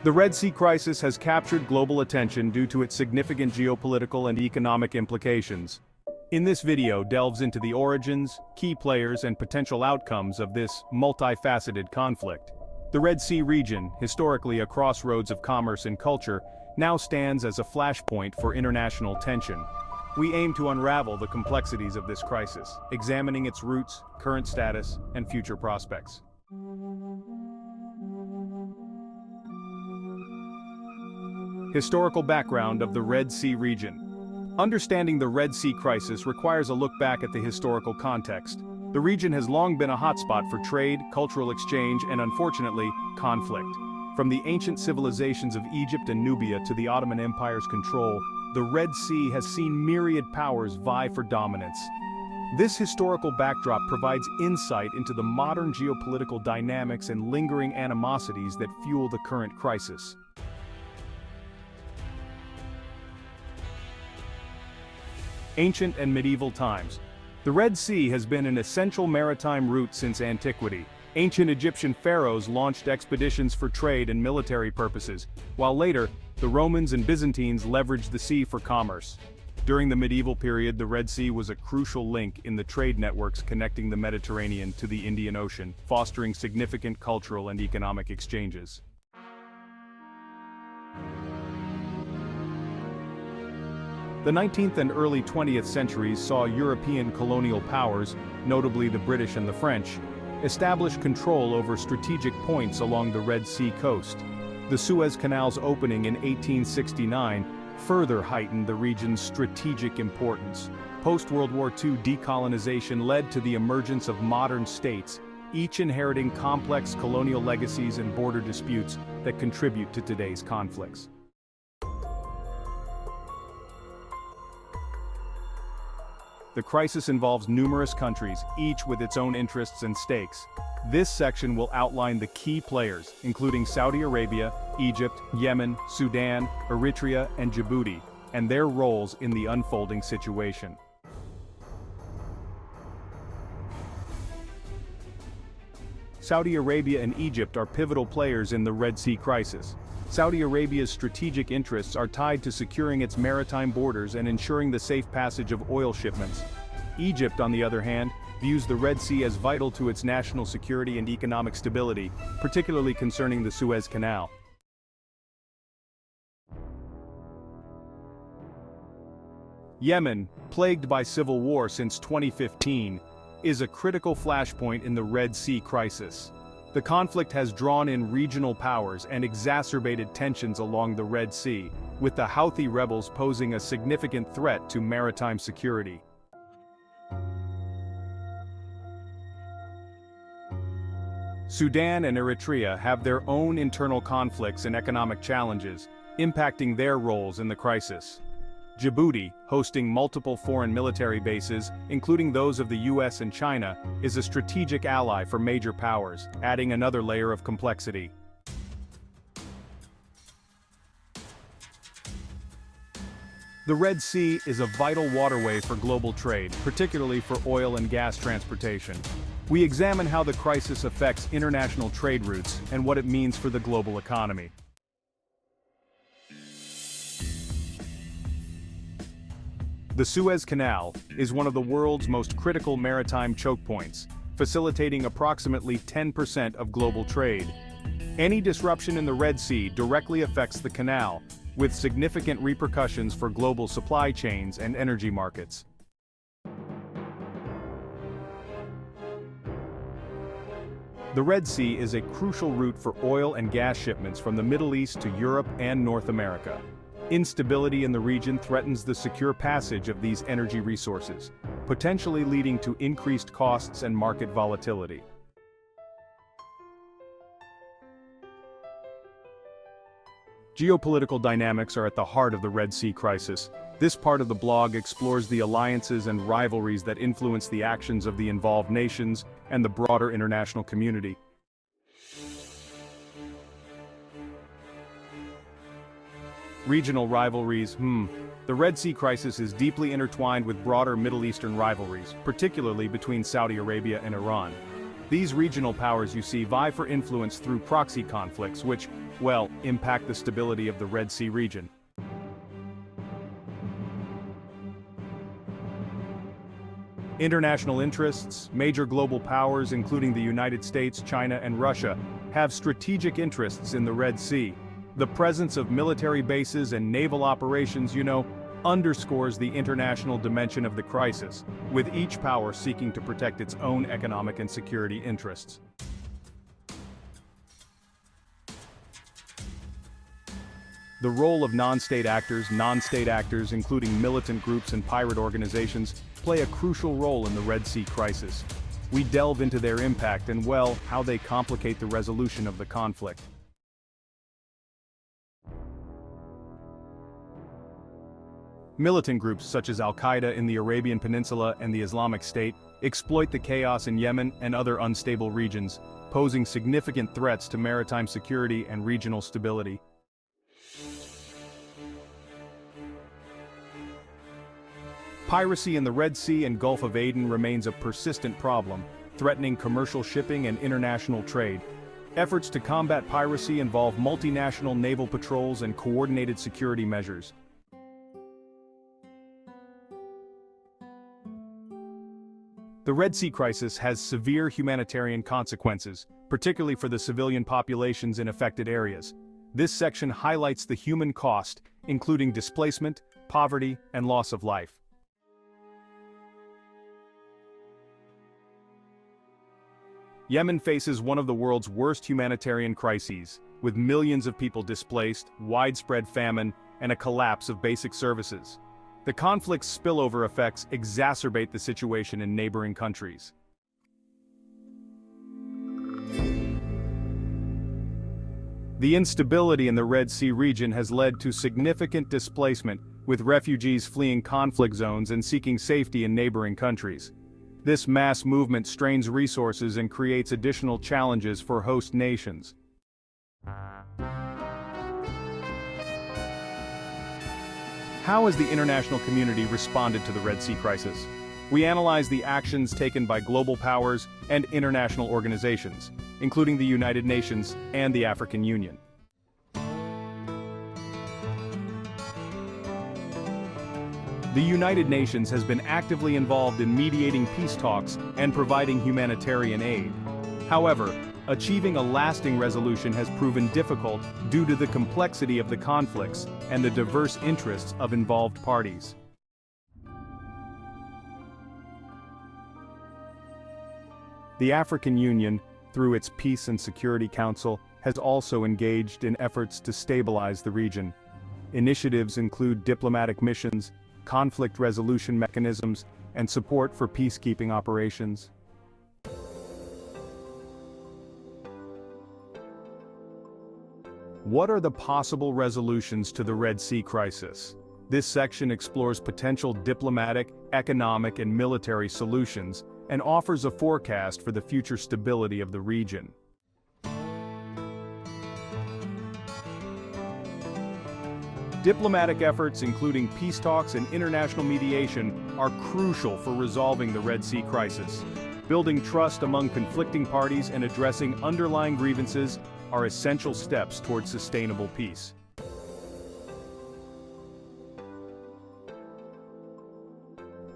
The Red Sea crisis has captured global attention due to its significant geopolitical and economic implications. In this video delves into the origins, key players and potential outcomes of this multifaceted conflict. The Red Sea region, historically a crossroads of commerce and culture, now stands as a flashpoint for international tension. We aim to unravel the complexities of this crisis, examining its roots, current status, and future prospects. Historical background of the Red Sea region. Understanding the Red Sea crisis requires a look back at the historical context. The region has long been a hotspot for trade, cultural exchange, and unfortunately, conflict. From the ancient civilizations of Egypt and Nubia to the Ottoman Empire's control, the Red Sea has seen myriad powers vie for dominance. This historical backdrop provides insight into the modern geopolitical dynamics and lingering animosities that fuel the current crisis. Ancient and medieval times. The Red Sea has been an essential maritime route since antiquity. Ancient Egyptian pharaohs launched expeditions for trade and military purposes, while later, the Romans and Byzantines leveraged the sea for commerce. During the medieval period, the Red Sea was a crucial link in the trade networks connecting the Mediterranean to the Indian Ocean, fostering significant cultural and economic exchanges. The 19th and early 20th centuries saw European colonial powers, notably the British and the French, establish control over strategic points along the Red Sea coast. The Suez Canal's opening in 1869 further heightened the region's strategic importance. Post-World War II decolonization led to the emergence of modern states, each inheriting complex colonial legacies and border disputes that contribute to today's conflicts. The crisis involves numerous countries, each with its own interests and stakes. This section will outline the key players, including Saudi Arabia, Egypt, Yemen, Sudan, Eritrea, and Djibouti, and their roles in the unfolding situation. Saudi Arabia and Egypt are pivotal players in the Red Sea crisis. Saudi Arabia's strategic interests are tied to securing its maritime borders and ensuring the safe passage of oil shipments. Egypt, on the other hand, views the Red Sea as vital to its national security and economic stability, particularly concerning the Suez Canal. Yemen, plagued by civil war since 2015, is a critical flashpoint in the Red Sea crisis. The conflict has drawn in regional powers and exacerbated tensions along the Red Sea, with the Houthi rebels posing a significant threat to maritime security. Sudan and Eritrea have their own internal conflicts and economic challenges, impacting their roles in the crisis. Djibouti, hosting multiple foreign military bases, including those of the US and China, is a strategic ally for major powers, adding another layer of complexity. The Red Sea is a vital waterway for global trade, particularly for oil and gas transportation. We examine how the crisis affects international trade routes and what it means for the global economy. The Suez Canal is one of the world's most critical maritime choke points, facilitating approximately 10% of global trade. Any disruption in the Red Sea directly affects the canal, with significant repercussions for global supply chains and energy markets. The Red Sea is a crucial route for oil and gas shipments from the Middle East to Europe and North America. Instability in the region threatens the secure passage of these energy resources, potentially leading to increased costs and market volatility. Geopolitical dynamics are at the heart of the Red Sea crisis. This part of the blog explores the alliances and rivalries that influence the actions of the involved nations and the broader international community. Regional rivalries, The Red Sea crisis is deeply intertwined with broader Middle Eastern rivalries, particularly between Saudi Arabia and Iran. These regional powers, you see, vie for influence through proxy conflicts which, well, impact the stability of the Red Sea region. International interests, major global powers including the United States, China, and Russia, have strategic interests in the Red Sea. The presence of military bases and naval operations, underscores the international dimension of the crisis, with each power seeking to protect its own economic and security interests. The role of non-state actors including militant groups and pirate organizations, play a crucial role in the Red Sea crisis. We delve into their impact and, well, how they complicate the resolution of the conflict. Militant groups such as Al-Qaeda in the Arabian Peninsula and the Islamic State exploit the chaos in Yemen and other unstable regions, posing significant threats to maritime security and regional stability. Piracy in the Red Sea and Gulf of Aden remains a persistent problem, threatening commercial shipping and international trade. Efforts to combat piracy involve multinational naval patrols and coordinated security measures. The Red Sea crisis has severe humanitarian consequences, particularly for the civilian populations in affected areas. This section highlights the human cost, including displacement, poverty, and loss of life. Yemen faces one of the world's worst humanitarian crises, with millions of people displaced, widespread famine, and a collapse of basic services. The conflict's spillover effects exacerbate the situation in neighboring countries. The instability in the Red Sea region has led to significant displacement, with refugees fleeing conflict zones and seeking safety in neighboring countries. This mass movement strains resources and creates additional challenges for host nations. How has the international community responded to the Red Sea crisis? We analyze the actions taken by global powers and international organizations, including the United Nations and the African Union. The United Nations has been actively involved in mediating peace talks and providing humanitarian aid. However, achieving a lasting resolution has proven difficult due to the complexity of the conflicts and the diverse interests of involved parties. The African Union, through its Peace and Security Council, has also engaged in efforts to stabilize the region. Initiatives include diplomatic missions, conflict resolution mechanisms, and support for peacekeeping operations. What are the possible resolutions to the Red Sea crisis? This section explores potential diplomatic, economic, and military solutions, and offers a forecast for the future stability of the region. Diplomatic efforts, including peace talks and international mediation, are crucial for resolving the Red Sea crisis. Building trust among conflicting parties and addressing underlying grievances are essential steps towards sustainable peace.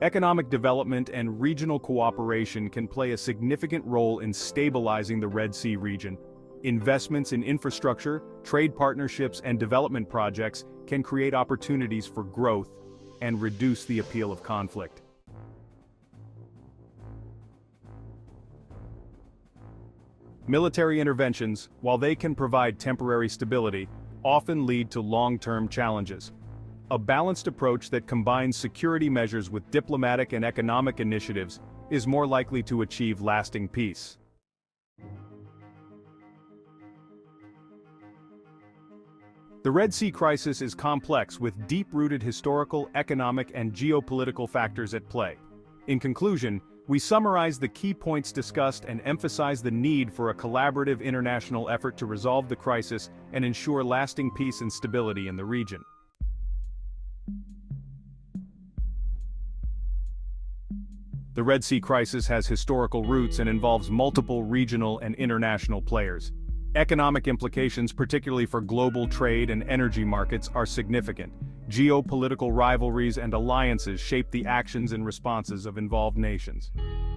Economic development and regional cooperation can play a significant role in stabilizing the Red Sea region. Investments in infrastructure, trade partnerships, and development projects can create opportunities for growth and reduce the appeal of conflict. Military interventions, while they can provide temporary stability, often lead to long-term challenges. A balanced approach that combines security measures with diplomatic and economic initiatives is more likely to achieve lasting peace. The Red Sea crisis is complex with deep-rooted historical, economic, and geopolitical factors at play. In conclusion, we summarize the key points discussed and emphasize the need for a collaborative international effort to resolve the crisis and ensure lasting peace and stability in the region. The Red Sea crisis has historical roots and involves multiple regional and international players. Economic implications, particularly for global trade and energy markets, are significant. Geopolitical rivalries and alliances shape the actions and responses of involved nations.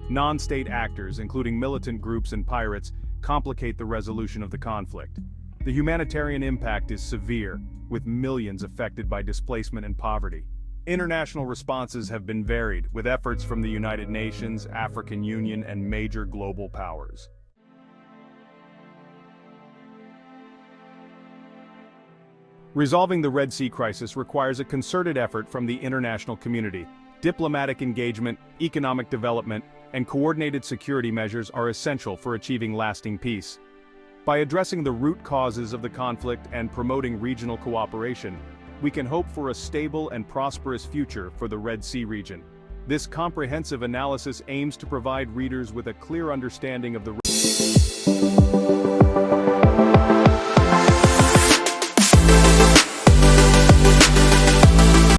Non-state actors, including militant groups and pirates, complicate the resolution of the conflict. The humanitarian impact is severe, with millions affected by displacement and poverty. International responses have been varied, with efforts from the United Nations, African Union, and major global powers. Resolving the Red Sea crisis requires a concerted effort from the international community. Diplomatic engagement, economic development, and coordinated security measures are essential for achieving lasting peace. By addressing the root causes of the conflict and promoting regional cooperation, we can hope for a stable and prosperous future for the Red Sea region. This comprehensive analysis aims to provide readers with a clear understanding of the